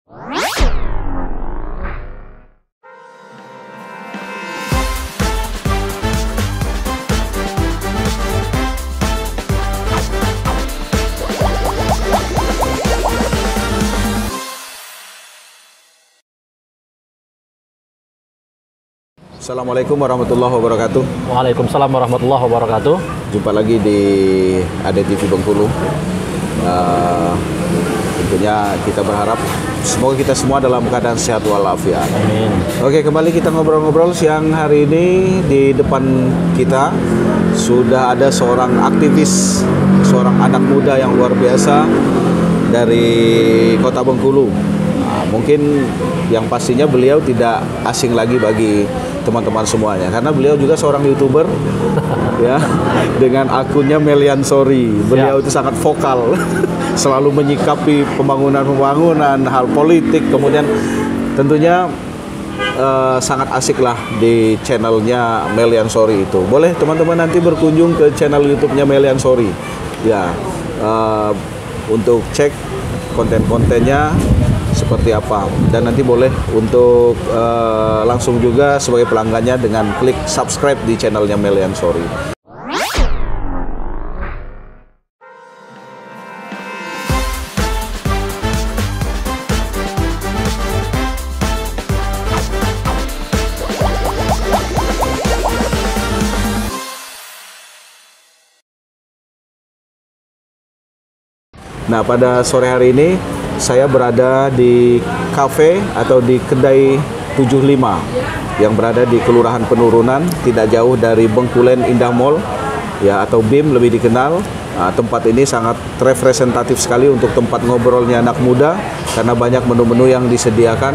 Assalamualaikum warahmatullahi wabarakatuh. Waalaikumsalam warahmatullahi wabarakatuh. Jumpa lagi di ADTV Bengkulu. Tentunya kita berharap semoga kita semua dalam keadaan sehat walafiat. Amin. Oke, kembali kita ngobrol-ngobrol siang hari ini. Di depan kita sudah ada seorang aktivis, seorang anak muda yang luar biasa dari Kota Bengkulu. Mungkin yang pastinya beliau tidak asing lagi bagi teman-teman semuanya karena beliau juga seorang YouTuber ya, dengan akunnya Melian Sorry. Beliau itu sangat vokal selalu menyikapi pembangunan hal politik, kemudian tentunya sangat asik lah di channelnya Melian Sorry itu. Boleh teman-teman nanti berkunjung ke channel YouTube-nya Melian Sorry ya, untuk cek konten-kontennya seperti apa, dan nanti boleh untuk langsung juga sebagai pelanggannya dengan klik subscribe di channelnya Melian Sorry. Nah, pada sore hari ini saya berada di kafe atau di kedai 75 yang berada di Kelurahan Penurunan, tidak jauh dari Bengkulen Indah Mall ya, atau BIM lebih dikenal. Nah, tempat ini sangat representatif sekali untuk tempat ngobrolnya anak muda karena banyak menu-menu yang disediakan.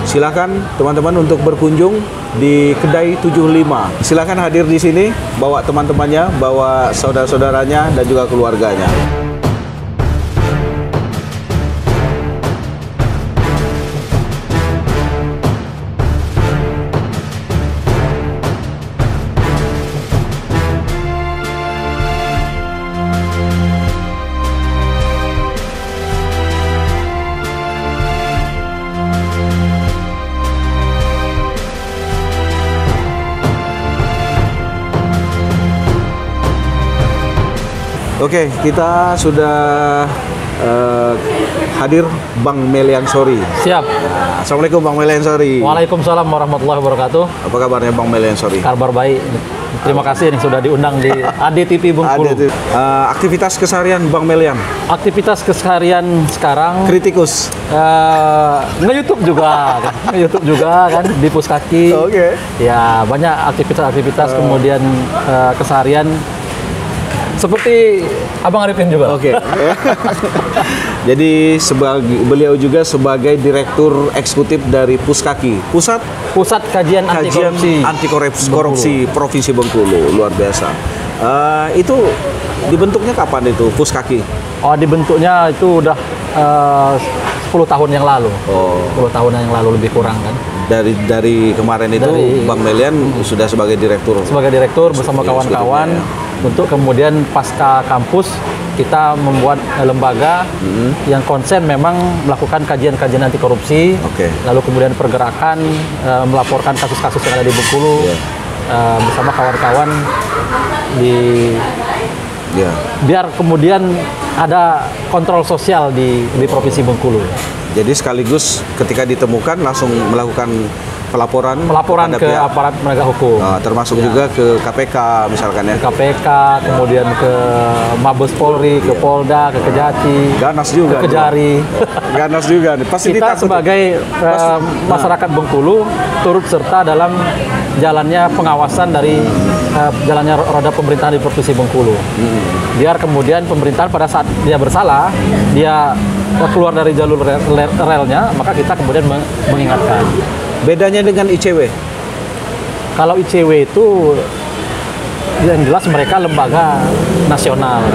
Silakan teman-teman untuk berkunjung di kedai 75. Silakan hadir di sini, bawa teman-temannya, bawa saudara-saudaranya dan juga keluarganya. Oke, kita sudah hadir Bang Melian Sorry. Siap. Assalamualaikum Bang Melian Sorry. Waalaikumsalam warahmatullahi wabarakatuh. Apa kabarnya Bang Melian Sorry? Kabar baik. Terima kasih nih sudah diundang di ADTV Bengkulu. Aktivitas keseharian Bang Melian? Aktivitas keseharian sekarang kritikus. Nge-YouTube juga, nge-YouTube juga kan di Puskaki. Oke. Ya, banyak aktivitas-aktivitas kemudian keseharian seperti Abang Arifin juga. Oke. Jadi beliau juga sebagai Direktur Eksekutif dari Puskaki, Pusat Kajian Anti Korupsi Provinsi Bengkulu. Luar biasa. Itu dibentuknya kapan itu Puskaki? Oh, dibentuknya itu udah 10 tahun yang lalu. 10 tahun yang lalu lebih kurang kan. Dari kemarin itu Bang Melian sudah sebagai direktur. Sebagai direktur bersama kawan-kawan untuk kemudian pasca kampus kita membuat lembaga yang konsen memang melakukan kajian-kajian anti korupsi. Lalu kemudian pergerakan melaporkan kasus-kasus yang ada di Bengkulu bersama kawan-kawan biar kemudian ada kontrol sosial di Provinsi Bengkulu. Jadi sekaligus ketika ditemukan langsung melakukan pelaporan ke aparat penegak hukum. Termasuk juga ke KPK misalkan ya. KPK, kemudian ke Mabes Polri, ke Polda, ke Kejati, ganas juga, ke Kejari. Ganas juga nih. Pasti kita sebagai masyarakat Bengkulu turut serta dalam jalannya pengawasan dari jalannya roda pemerintahan di Provinsi Bengkulu. Biar kemudian pemerintahan pada saat dia bersalah, dia keluar dari jalur relnya, maka kita kemudian mengingatkan. Bedanya dengan ICW? Kalau ICW itu yang jelas mereka lembaga nasional.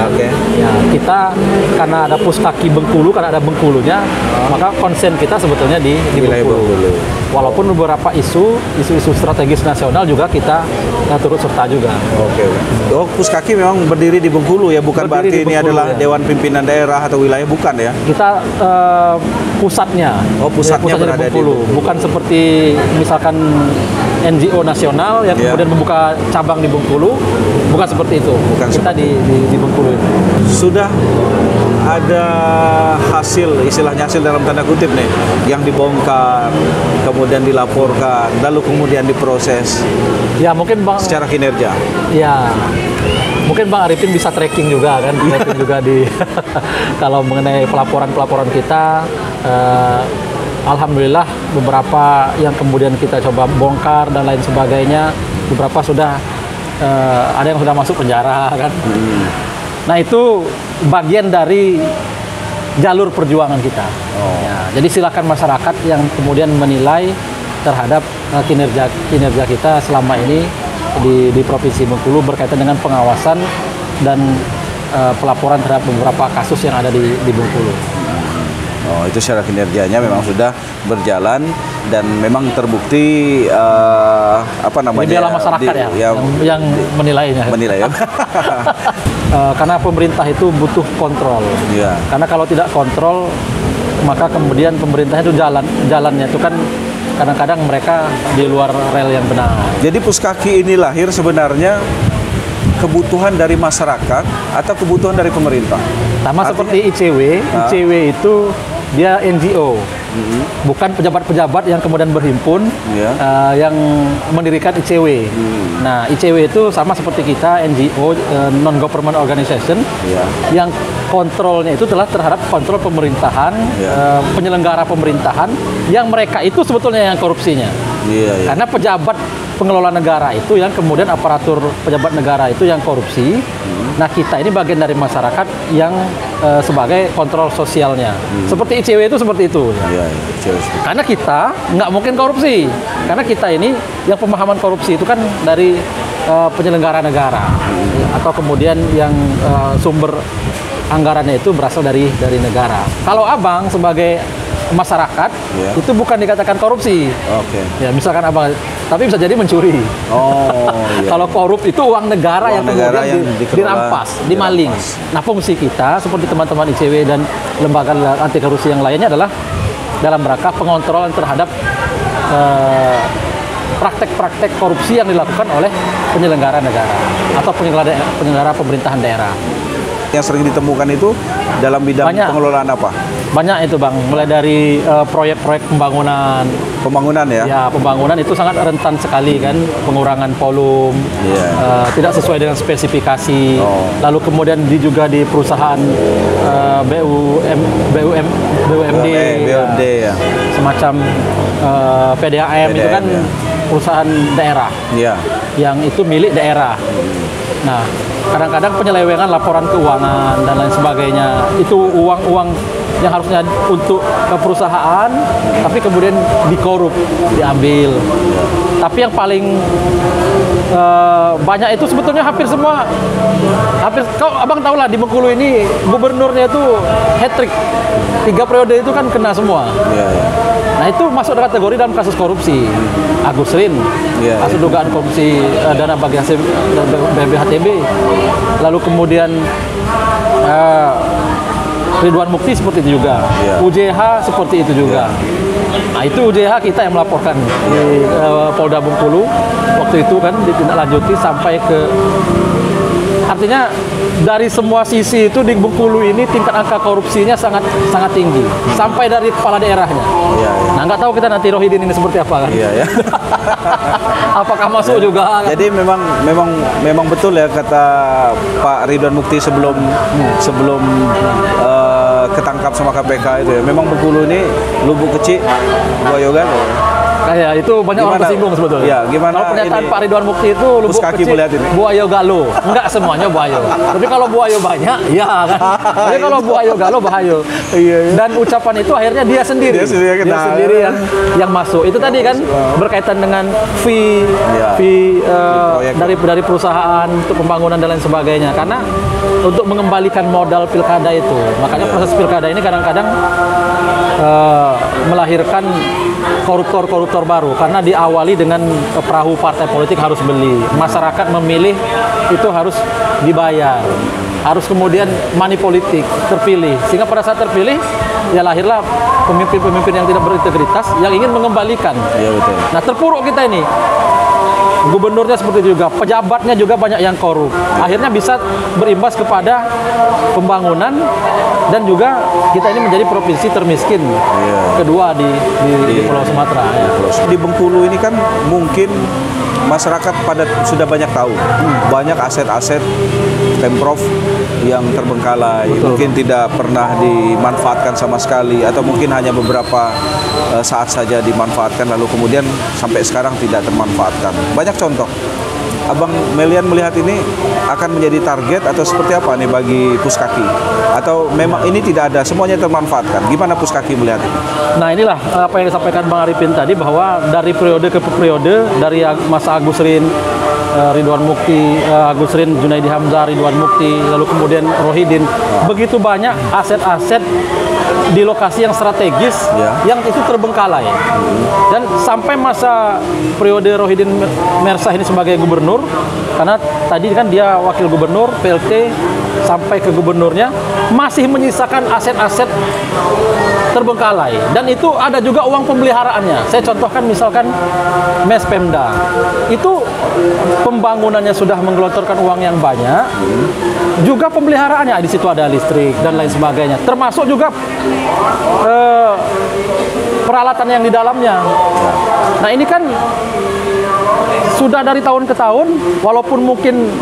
Ya, kita karena ada Puskaki Bengkulu, karena ada Bengkulunya, maka konsen kita sebetulnya di Bengkulu. Walaupun beberapa isu strategis nasional juga kita turut serta juga. Oke. Oh, Puskaki memang berdiri di Bengkulu ya, bukan berarti ini adalah Dewan Pimpinan Daerah atau wilayah, bukan ya? Kita pusatnya. Oh, pusatnya berada di Bengkulu. Bukan seperti misalkan NGO nasional yang kemudian membuka cabang di Bengkulu, bukan seperti itu. Bukan kita di Bengkulu itu. Sudah ada hasil, istilahnya hasil dalam tanda kutip nih, yang dibongkar, kemudian dilaporkan, lalu kemudian diproses. Ya mungkin Bang secara kinerja. Ya. Mungkin Bang Arifin bisa tracking juga kan, tracking juga di kalau mengenai pelaporan kita. Alhamdulillah beberapa yang kemudian kita coba bongkar dan lain sebagainya, beberapa sudah ada yang sudah masuk penjara kan. Nah itu bagian dari jalur perjuangan kita. Ya, jadi silakan masyarakat yang kemudian menilai terhadap kinerja kita selama ini di Provinsi Bengkulu berkaitan dengan pengawasan dan pelaporan terhadap beberapa kasus yang ada di Bengkulu. Oh, itu secara kinerjanya memang sudah berjalan dan memang terbukti apa namanya? Biarlah masyarakat yang menilainya. Menilai ya. Karena pemerintah itu butuh kontrol. Ya. Karena kalau tidak kontrol, maka kemudian pemerintah itu jalannya itu kan kadang-kadang mereka di luar rel yang benar. Jadi Puskaki ini lahir sebenarnya kebutuhan dari masyarakat atau kebutuhan dari pemerintah? Sama seperti ICW itu dia NGO, bukan pejabat-pejabat yang kemudian berhimpun yang mendirikan ICW. Nah, ICW itu sama seperti kita, NGO, non-government organization, yang kontrolnya itu adalah terhadap kontrol pemerintahan, penyelenggara pemerintahan, yang mereka itu sebetulnya yang korupsinya. Karena pejabat pengelola negara itu yang kemudian aparatur pejabat negara itu yang korupsi. Nah, kita ini bagian dari masyarakat yang sebagai kontrol sosialnya. Seperti ICW itu seperti itu. Karena kita nggak mungkin korupsi. Karena kita ini yang pemahaman korupsi itu kan dari penyelenggara negara. Atau kemudian yang sumber anggarannya itu berasal dari negara. Kalau Abang sebagai masyarakat itu bukan dikatakan korupsi. Ya, misalkan Abang, tapi bisa jadi mencuri. Kalau korup itu uang negara yang kemudian dirampas, dimaling. Nah, fungsi kita seperti teman-teman ICW dan lembaga anti korupsi yang lainnya adalah dalam rangka pengontrolan terhadap praktek-praktek korupsi yang dilakukan oleh penyelenggara negara atau penyelenggara pemerintahan daerah. Yang sering ditemukan itu dalam bidang pengelolaan apa? Banyak itu Bang, mulai dari proyek-proyek pembangunan. Pembangunan ya? Ya, pembangunan itu sangat rentan sekali kan, pengurangan volume, tidak sesuai dengan spesifikasi. Lalu kemudian juga di perusahaan BUMD ya. Semacam PDAM itu kan perusahaan daerah, yang itu milik daerah. Nah, kadang-kadang penyelewengan laporan keuangan dan lain sebagainya, itu uang-uang yang harusnya untuk perusahaan, tapi kemudian dikorup, diambil. Tapi yang paling banyak itu sebetulnya hampir semua, Abang tahu lah di Bengkulu ini gubernurnya itu hat-trick, 3 periode itu kan kena semua. Nah, itu masuk kategori dalam kasus korupsi. Agus Rin, kasus dugaan korupsi dana bagi hasil BPHTB. Lalu kemudian Ridwan Mukti seperti itu juga, UJH seperti itu juga. Nah, itu UJH kita yang melaporkan di Polda Bengkulu waktu itu kan, ditindaklanjuti sampai ke, artinya dari semua sisi itu di Bengkulu ini tingkat angka korupsinya sangat tinggi, sampai dari kepala daerahnya. Nah, nggak tahu kita nanti Rohidin ini seperti apa kan? Apakah masuk juga? Jadi memang betul ya kata Pak Ridwan Mukti sebelum ketangkap sama KPK itu ya. Memang Bengkulu ini lubuk kecil, Buayogan. Kayak itu banyak orang tersinggung sebetulnya. Ya, gimana kalau pernyataan Pak Ridwan Mukti itu lubuk kecil, buayo galo. Enggak semuanya buayo. Tapi kalau buayo banyak, ya kan. Tapi kalau buayo galo bahayo. Dan ucapan itu akhirnya dia sendiri yang masuk. Itu tadi kan berkaitan dengan fee dari perusahaan untuk pembangunan dan lain sebagainya. Karena untuk mengembalikan modal pilkada itu, makanya proses pilkada ini kadang-kadang melahirkan koruptor-koruptor baru karena diawali dengan perahu partai politik harus beli, masyarakat memilih itu harus dibayar, harus kemudian money politik terpilih, sehingga pada saat terpilih ya lahirlah pemimpin-pemimpin yang tidak berintegritas yang ingin mengembalikan. Iya betul. Nah terpuruk kita ini. Gubernurnya seperti itu juga, pejabatnya juga banyak yang korup. Akhirnya bisa berimbas kepada pembangunan dan juga kita ini menjadi provinsi termiskin kedua di Pulau Sumatera. Ya. Di Bengkulu ini kan mungkin masyarakat sudah banyak tahu banyak aset-aset Pemprov yang terbengkalai, mungkin tidak pernah dimanfaatkan sama sekali atau mungkin hanya beberapa saat saja dimanfaatkan lalu kemudian sampai sekarang tidak termanfaatkan. Banyak contoh. Abang Melian melihat ini akan menjadi target atau seperti apa nih bagi Puskaki? Atau memang ini tidak ada, semuanya termanfaatkan? Gimana Puskaki melihat ini? Nah inilah apa yang disampaikan Bang Arifin tadi, bahwa dari periode ke periode, dari masa Agus Rin, Ridwan Mukti, Agus Rin, Junaidi Hamzah, Ridwan Mukti, lalu kemudian Rohidin, begitu banyak aset-aset di lokasi yang strategis yang itu terbengkalai. Dan sampai masa periode Rohidin Mersah ini sebagai gubernur, karena tadi kan dia wakil gubernur, PLT sampai ke gubernurnya, masih menyisakan aset-aset terbengkalai, dan itu ada juga uang pemeliharaannya. Saya contohkan misalkan Mes Pemda, itu pembangunannya sudah menggelontorkan uang yang banyak, juga pemeliharaannya di situ ada listrik dan lain sebagainya, termasuk juga peralatan yang di dalamnya. Nah ini kan sudah dari tahun ke tahun, walaupun mungkin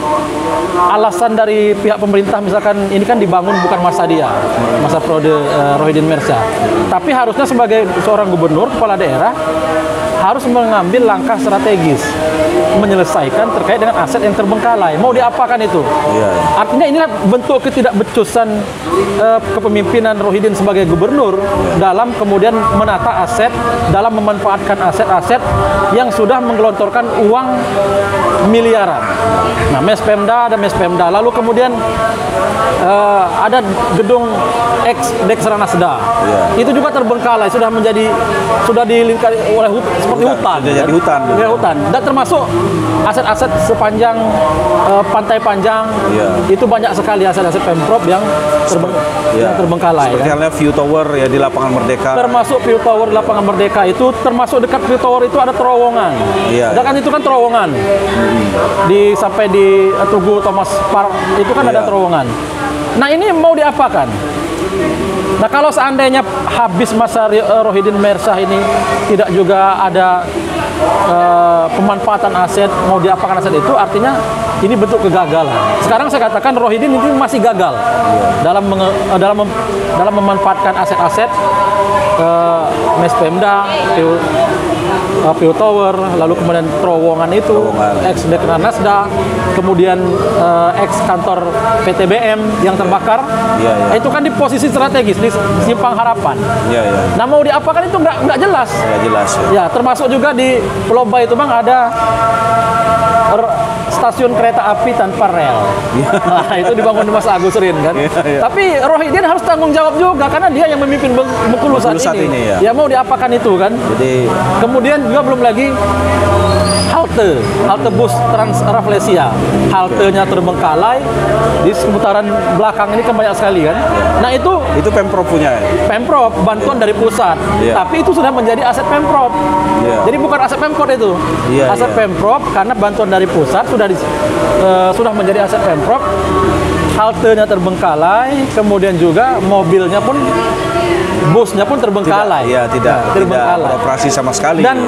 alasan dari pihak pemerintah misalkan ini kan dibangun bukan masa dia, masa periode Rohidin Mersah, tapi harusnya sebagai seorang gubernur, kepala daerah, harus mengambil langkah strategis menyelesaikan terkait dengan aset yang terbengkalai. Mau diapakan itu? Artinya inilah bentuk ketidakbecusan kepemimpinan Rohidin sebagai gubernur dalam kemudian menata aset, dalam memanfaatkan aset-aset yang sudah menggelontorkan uang miliaran. Nah, Mes Pemda ada Mes Pemda, lalu kemudian ada gedung ex Deksra Nasda. Itu juga terbengkalai, sudah dilingkari oleh seperti hutan. Sudah jadi hutan. Hutan. Dan termasuk aset-aset sepanjang Pantai Panjang. Itu banyak sekali aset-aset Pemprov yang terbengkalai. Seperti halnya View Tower ya di Lapangan Merdeka. Termasuk View Tower di Lapangan Merdeka itu, termasuk dekat View Tower itu ada terowongan. Dan kan itu kan terowongan. Sampai di Tugu Thomas Park itu kan ada terowongan. Nah ini mau diapakan? Nah kalau seandainya habis masa Rohidin Mersah ini tidak juga ada pemanfaatan aset, mau diapakan aset itu, artinya ini bentuk kegagalan. Sekarang saya katakan Rohidin ini masih gagal dalam memanfaatkan aset-aset Mes Pemda, View Tower, lalu kemudian terowongan itu, ex Deksra Nasda, kemudian ex kantor PTBM yang terbakar. Itu kan di posisi strategis di Simpang Harapan. Nah mau diapakan itu nggak jelas. Nggak jelas. Ya termasuk juga di Pulau Bay itu Bang ada stasiun kereta api tanpa rel. Nah, itu dibangun di masa Agus Rin kan. Tapi Rohidin harus tanggung jawab juga karena dia yang memimpin Bengkulu saat ini. Ya mau diapakan itu kan. Jadi kemudian juga belum lagi halte bus Trans Rafflesia. Haltenya terbengkalai di seputaran belakang ini kan banyak sekali kan. Nah, itu Pemprov punya ya? Pemprov, bantuan dari pusat. Tapi itu sudah menjadi aset Pemprov. Jadi bukan aset Pemkot itu. Aset Pemprov karena bantuan dari pusat sudah menjadi aset Pemprov. Haltenya terbengkalai, kemudian juga mobilnya pun, busnya pun terbengkalai. Tidak beroperasi sama sekali. Dan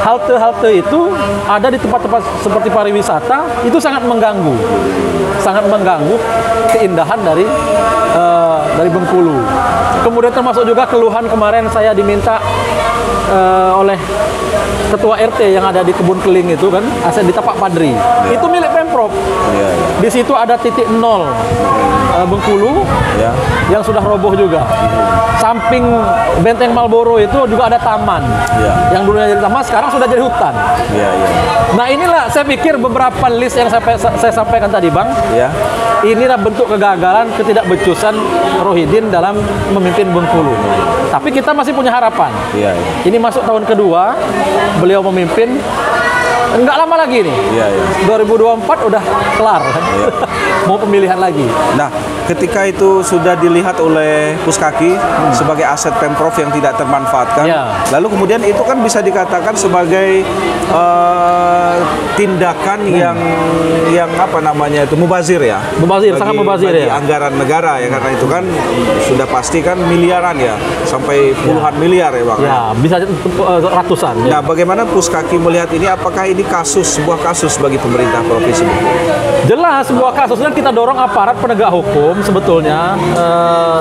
halte-halte itu ada di tempat-tempat seperti pariwisata, itu sangat mengganggu keindahan dari Bengkulu. Kemudian termasuk juga keluhan kemarin saya diminta oleh ketua RT yang ada di Kebun Keling itu kan, aset di Tapak Padri. Itu milik Pemprov. Di situ ada titik nol Bengkulu yang sudah roboh juga. Samping Benteng Marlboro itu juga ada taman. Yang dulunya jadi taman sekarang sudah jadi hutan. Nah, inilah saya pikir beberapa list yang saya sampaikan tadi, Bang. Inilah bentuk kegagalan, ketidakbecusan Rohidin dalam memimpin Bengkulu. Tapi kita masih punya harapan. Ini masuk tahun kedua beliau memimpin. Enggak lama lagi nih. 2024 udah kelar kan. Mau pemilihan lagi. Nah, ketika itu sudah dilihat oleh Puskaki sebagai aset Pemprov yang tidak termanfaatkan, lalu kemudian itu kan bisa dikatakan sebagai tindakan yang apa namanya itu mubazir ya. Mubazir, sangat mubazir ya. Anggaran negara ya, karena itu kan sudah pasti kan miliaran ya, sampai puluhan miliar ya, Bang. Bisa ratusan. Nah, bagaimana Puskaki melihat ini? Apakah ini sebuah kasus bagi pemerintah provinsi Bengkulu? Jelas sebuah kasus, dan kita dorong aparat penegak hukum sebetulnya,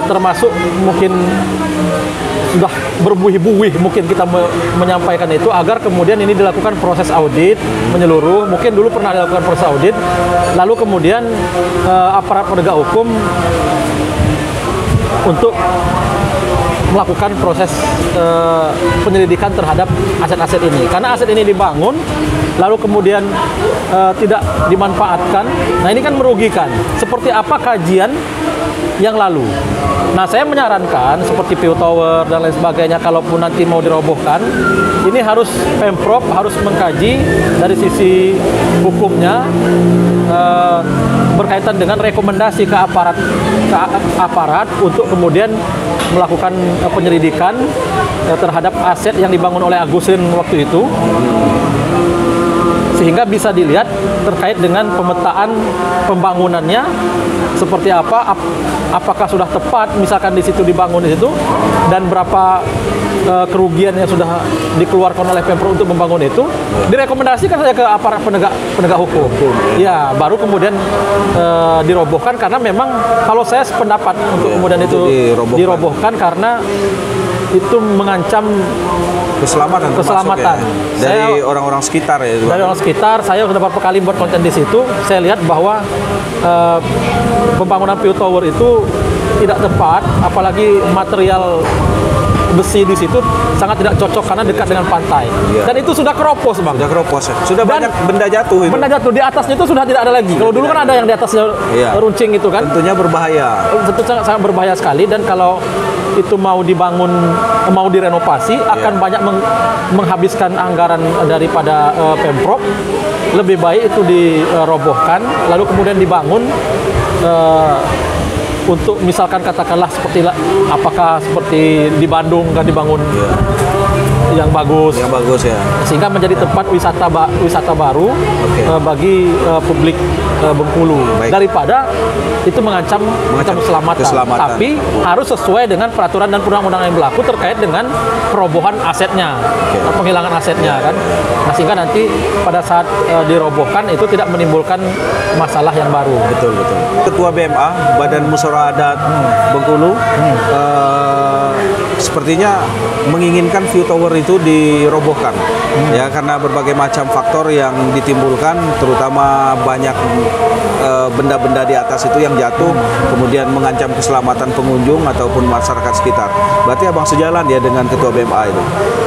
termasuk mungkin sudah berbuih-buih mungkin kita menyampaikan itu, agar kemudian ini dilakukan proses audit menyeluruh. Mungkin dulu pernah dilakukan proses audit, lalu kemudian aparat penegak hukum untuk melakukan proses penyelidikan terhadap aset-aset ini. Karena aset ini dibangun, lalu kemudian tidak dimanfaatkan. Nah, ini kan merugikan. Seperti apa kajian yang lalu? Nah, saya menyarankan seperti PU Tower dan lain sebagainya, kalaupun nanti mau dirobohkan, ini harus Pemprov harus mengkaji dari sisi hukumnya, berkaitan dengan rekomendasi ke aparat untuk kemudian melakukan penyelidikan terhadap aset yang dibangun oleh Agustin waktu itu, sehingga bisa dilihat terkait dengan pemetaan pembangunannya seperti apa, apakah sudah tepat misalkan di situ dibangun di situ, dan berapa kerugian yang sudah dikeluarkan oleh Pemprov untuk membangun itu, direkomendasikan saja ke aparat penegak hukum. Ya, baru kemudian dirobohkan, karena memang kalau saya sependapat untuk kemudian itu dirobohkan karena itu mengancam keselamatan dari orang-orang sekitar ya. Dari orang sekitar, saya sudah beberapa kali buat konten di situ. Saya lihat bahwa pembangunan PU Tower itu tidak tepat, apalagi material besi di situ sangat tidak cocok karena dekat dengan pantai. Dan itu sudah keropos, Bang. Sudah keropos ya. Sudah banyak benda jatuh itu. Benda jatuh di atasnya itu sudah tidak ada lagi. Kalau dulu kan ada yang di atasnya runcing itu kan. Tentunya berbahaya. Tentu sangat berbahaya sekali, dan kalau itu mau dibangun, mau direnovasi, akan banyak menghabiskan anggaran daripada Pemprov. Lebih baik itu dirobohkan, lalu kemudian dibangun untuk misalkan katakanlah seperti apakah seperti di Bandung kan dibangun yang bagus ya, sehingga menjadi tempat wisata baru bagi publik Bengkulu. daripada itu mengancam keselamatan. Tapi harus sesuai dengan peraturan dan undang-undang yang berlaku terkait dengan perobohan asetnya, penghilangan asetnya kan. Nah, sehingga nanti pada saat dirobohkan itu tidak menimbulkan masalah yang baru. Betul. Ketua BMA Badan Musyawarah Adat Bengkulu sepertinya menginginkan View Tower itu dirobohkan ya, karena berbagai macam faktor yang ditimbulkan, terutama banyak benda-benda di atas itu yang jatuh kemudian mengancam keselamatan pengunjung ataupun masyarakat sekitar. Berarti Abang sejalan ya dengan Ketua BMA itu?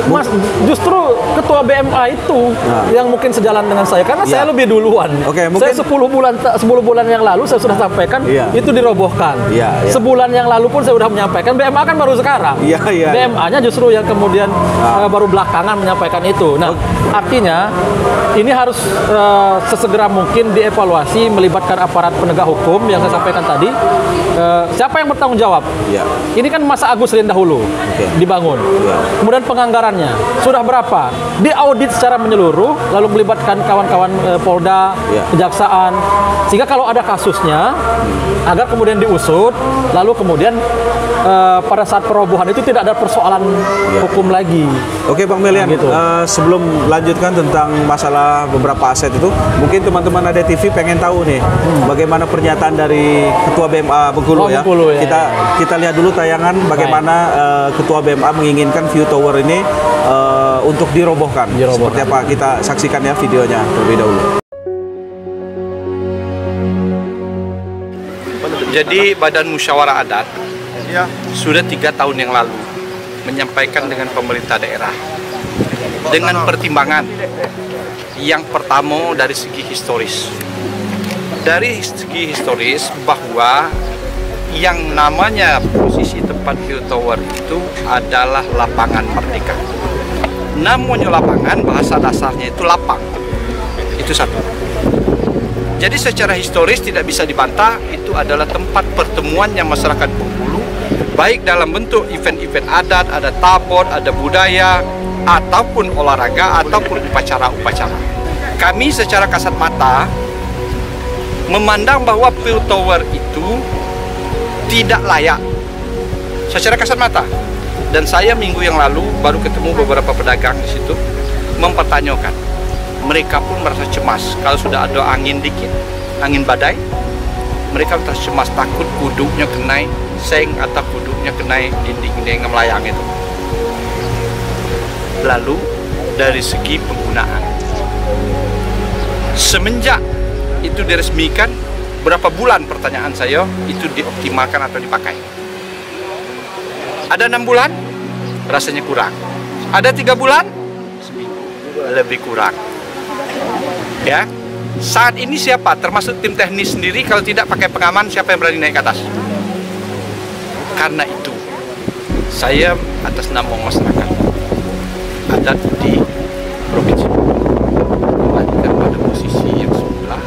Mas, justru Ketua BMA itu yang mungkin sejalan dengan saya, karena saya lebih duluan. Mungkin saya 10 bulan yang lalu saya sudah sampaikan itu dirobohkan. Sebulan yang lalu pun saya sudah menyampaikan. BMA kan baru sekarang. BMA-nya justru yang kemudian baru belakangan menyampaikan itu. Nah, artinya ini harus sesegera mungkin dievaluasi, melibatkan aparat penegak hukum yang saya sampaikan tadi. Siapa yang bertanggung jawab? Ini kan masa Agustin dahulu dibangun. Kemudian penganggarannya sudah berapa? Diaudit secara menyeluruh, lalu melibatkan kawan-kawan Polda, Kejaksaan, sehingga kalau ada kasusnya agar kemudian diusut, lalu kemudian pada saat perobohan itu tidak ada persoalan hukum lagi. Oke, Bang Melian, gitu. Sebelum lanjutkan tentang masalah beberapa aset itu, mungkin teman-teman ada TV pengen tahu nih bagaimana pernyataan dari Ketua BMA Bengkulu ya. Kita lihat dulu tayangan bagaimana Ketua BMA menginginkan View Tower ini untuk dirobohkan. Seperti apa, kita saksikan ya videonya terlebih dahulu. Jadi Badan Musyawarah Adat sudah 3 tahun yang lalu menyampaikan dengan pemerintah daerah dengan pertimbangan yang pertama dari segi historis. Dari segi historis bahwa yang namanya posisi tempat View Tower itu adalah lapangan Merdeka. Namanya lapangan, bahasa dasarnya itu lapang. Itu satu. Jadi secara historis tidak bisa dibantah, itu adalah tempat pertemuannya masyarakat Bengkulu, baik dalam bentuk event-event adat, ada tabot, ada budaya, ataupun olahraga, ataupun upacara-upacara. Kami secara kasat mata memandang bahwa View Tower itu tidak layak secara kasat mata. Dan saya minggu yang lalu baru ketemu beberapa pedagang di situ mempertanyakan. Mereka pun merasa cemas kalau sudah ada angin dikit, angin badai. Mereka merasa cemas, takut kuduknya kenai seng atau kuduknya kenai dinding yang melayang itu. Lalu dari segi penggunaan, semenjak itu diresmikan, berapa bulan pertanyaan saya itu dioptimalkan atau dipakai? Ada 6 bulan, rasanya kurang. Ada 3 bulan, lebih kurang. Ya, saat ini siapa? Termasuk tim teknis sendiri, kalau tidak pakai pengaman, siapa yang berani naik ke atas? Karena itu, saya atas nama masyarakat adat di provinsi kembalikan pada posisi yang semula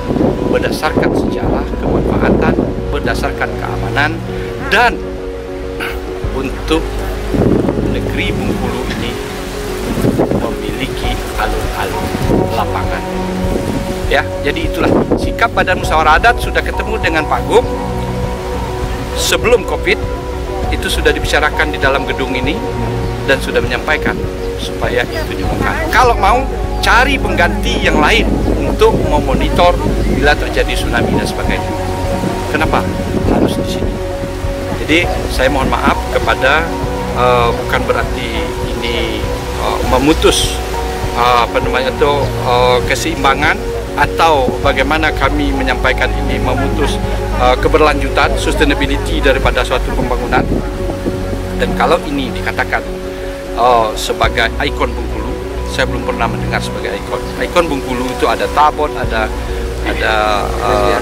berdasarkan sejarah, kemanfaatan, berdasarkan keamanan, dan untuk negeri Bengkulu ini memiliki alun-alun lapangan. Ya, jadi itulah sikap Badan Musyawarah Adat. Sudah ketemu dengan Pak Gub sebelum Covid, itu sudah dibicarakan di dalam gedung ini dan sudah menyampaikan supaya itu dibongkar. Kalau mau cari pengganti yang lain untuk memonitor bila terjadi tsunami dan sebagainya. Kenapa harus di sini? Jadi saya mohon maaf kepada bukan berarti ini memutus keseimbangan atau bagaimana kami menyampaikan ini memutus keberlanjutan, sustainability daripada suatu pembangunan. Dan kalau ini dikatakan sebagai ikon Bengkulu, saya belum pernah mendengar sebagai ikon. Ikon Bengkulu itu ada tabot, ada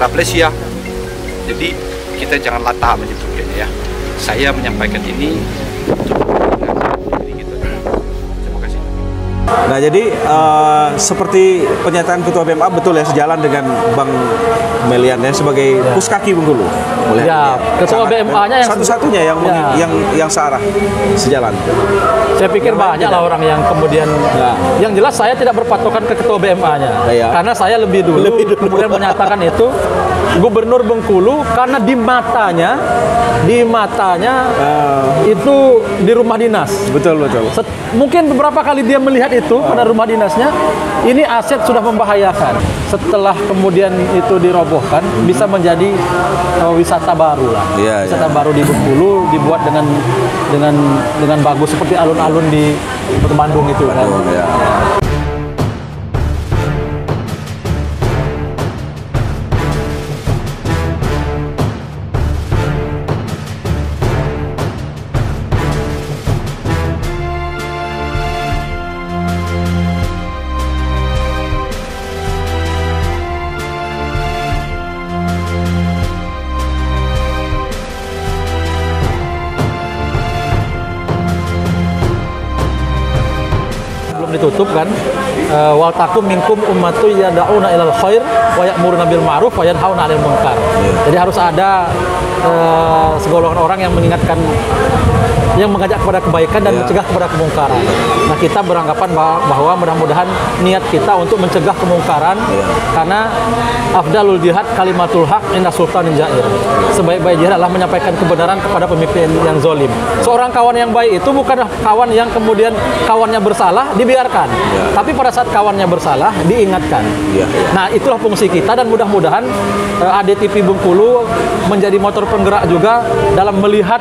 Rafflesia. Jadi kita jangan latah menyebutnya ya. Saya menyampaikan ini untuk Nah, jadi seperti pernyataan Ketua BMA betul ya, sejalan dengan Bang Melian ya sebagai puskaki Bengkulu. Ya, Ketua BMA-nya yang satu-satunya yang searah sejalan. Saya pikir banyak lah orang yang kemudian yang jelas saya tidak berpatokan ke Ketua BMA-nya. Karena saya lebih dulu kemudian menyatakan itu Gubernur Bengkulu karena di matanya itu di rumah dinas. Betul. Mungkin beberapa kali dia melihat itu pada rumah dinasnya, ini aset sudah membahayakan. Setelah kemudian itu dirobohkan, bisa menjadi wisata baru lah. Wisata baru di Bengkulu dibuat dengan bagus seperti alun-alun di Bandung itu kan. Ditutup kan, wal takum minkum ummatu yad'una ilal khair wa ya'muruna bil ma'ruf wa yanhauna 'anil munkar. Jadi harus ada segolongan orang yang mengingatkan, yang mengajak kepada kebaikan dan mencegah kepada kemungkaran. Nah, kita beranggapan bahwa mudah-mudahan niat kita untuk mencegah kemungkaran, karena afdalul jihad kalimatul haq inda sultanin jair. Sebaik-baik jihad adalah menyampaikan kebenaran kepada pemimpin yang zalim. Seorang kawan yang baik itu bukanlah kawan yang kemudian kawannya bersalah dibiarkan, tapi pada saat kawannya bersalah diingatkan. Nah, itulah fungsi kita, dan mudah-mudahan ADTV Bengkulu menjadi motor penggerak juga dalam melihat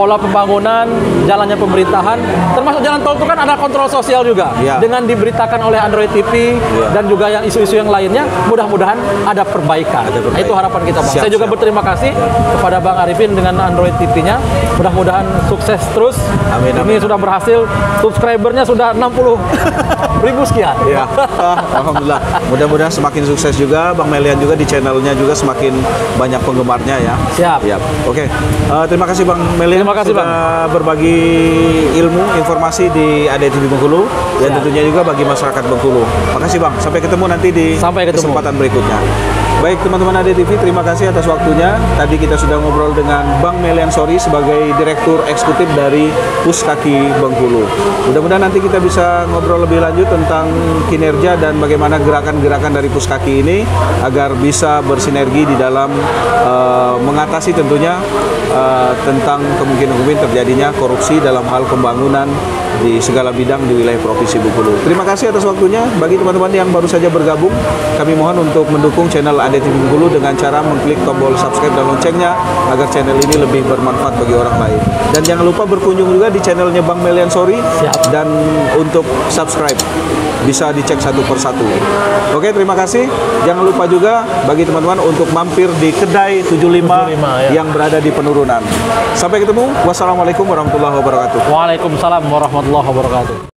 pola pembangunan, jalannya pemerintahan, termasuk jalan tol itu kan ada kontrol sosial juga. Dengan diberitakan oleh Android TV dan juga yang isu-isu yang lainnya, mudah-mudahan ada perbaikan. Nah, itu harapan kita, Bang. Saya juga berterima kasih kepada Bang Arifin dengan Android TV-nya. Mudah-mudahan sukses terus. Amin. Ini sudah berhasil, subscribernya sudah 60.000 sekian. Ya, alhamdulillah. Mudah-mudahan semakin sukses juga, Bang Melian juga di channelnya juga semakin banyak penggemarnya ya. Siap. Oke. Terima kasih Bang Melian. Terima kasih sudah Bang. berbagi ilmu, informasi di ADTV Bengkulu dan tentunya juga bagi masyarakat Bengkulu. Makasih Bang. Sampai ketemu nanti di kesempatan berikutnya. Baik teman-teman ADTV, terima kasih atas waktunya. Tadi kita sudah ngobrol dengan Bang Melian Sori sebagai Direktur Eksekutif dari Puskaki Bengkulu. Mudah-mudahan nanti kita bisa ngobrol lebih lanjut tentang kinerja dan bagaimana gerakan-gerakan dari Puskaki ini agar bisa bersinergi di dalam mengatasi tentunya tentang kemungkinan terjadinya korupsi dalam hal pembangunan di segala bidang di wilayah Provinsi Bengkulu. Terima kasih atas waktunya. Bagi teman-teman yang baru saja bergabung, kami mohon untuk mendukung channel ADTV Bengkulu dengan cara mengklik tombol subscribe dan loncengnya agar channel ini lebih bermanfaat bagi orang lain. Dan jangan lupa berkunjung juga di channelnya Bang Melian Sori. Dan untuk subscribe bisa dicek satu persatu. Oke, terima kasih. Jangan lupa juga bagi teman-teman untuk mampir di kedai 75 yang berada di Penurunan. Sampai ketemu. Wassalamualaikum warahmatullahi wabarakatuh. Waalaikumsalam warahmatullahi wabarakatuh.